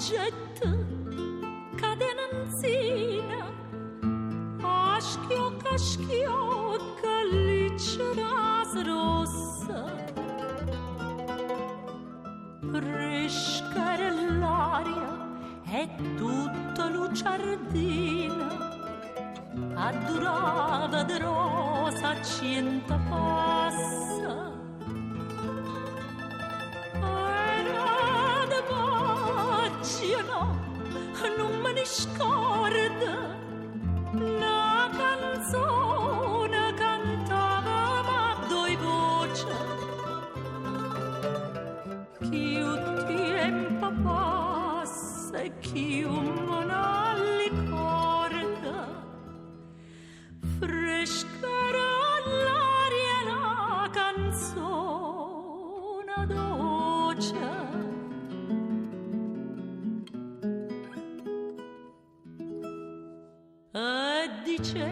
oggetto cadenanzina, a schiocca licceras rossa, fresca era l'aria e tutta lucciardina addurava di rosa cento passa. Era de maggio, no, non me ne scorda, la canzone cantava ma due voci. Più tempo passa e più non ha ricorda, frescherà l'aria la canzone dolce. E dice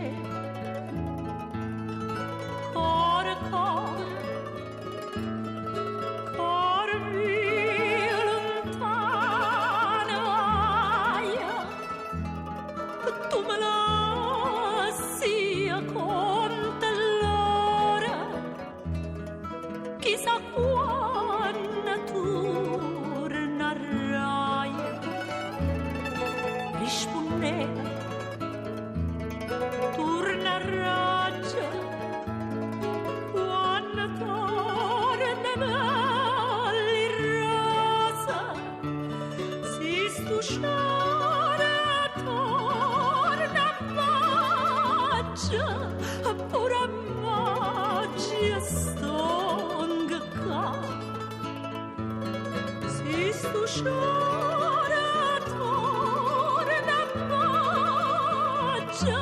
core mio lontano, aia, tu me la sia conta l'ora, chissà quando tornerai. Rispondeva tornerà già quando torna li rosa, si stusciare torna magia, pure magia stonga qua, si stusciare torna magia.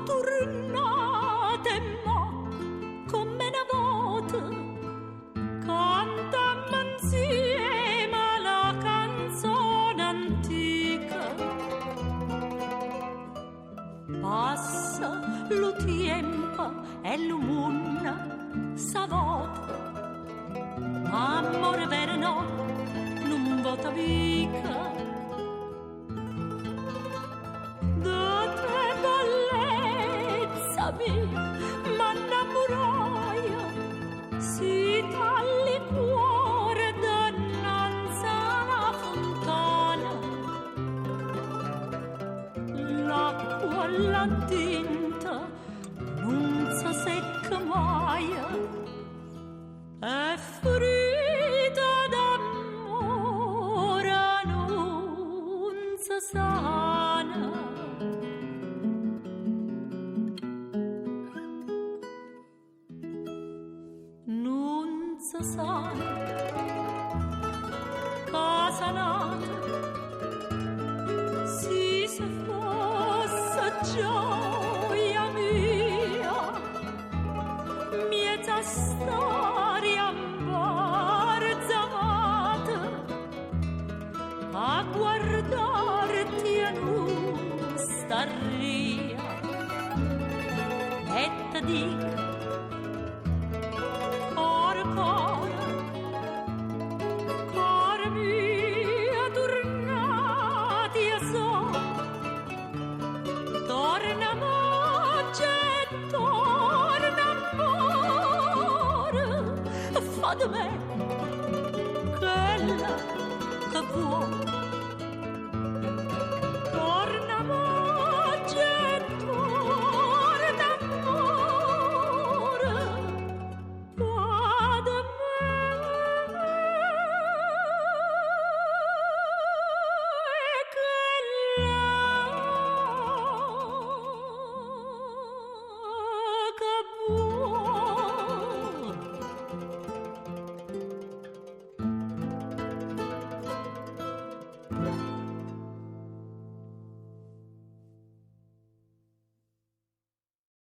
Tornate mo come una volta, cantammo insieme la canzone antica. Passa lo tempo e lo mondo s'avvota, amore vero no, non vota mica. Ma innamoraia si tagli cuore dannanza la fontana, l'acqua la tinta non si secca mai, è ferita d'amore non si sana. Non si sa cosa nata, si fosse gioia mia, mieta storia imbarzamata, a guardarti a non star via, e ti dico core mio tornati a so, torna magia e torna amore, fa di me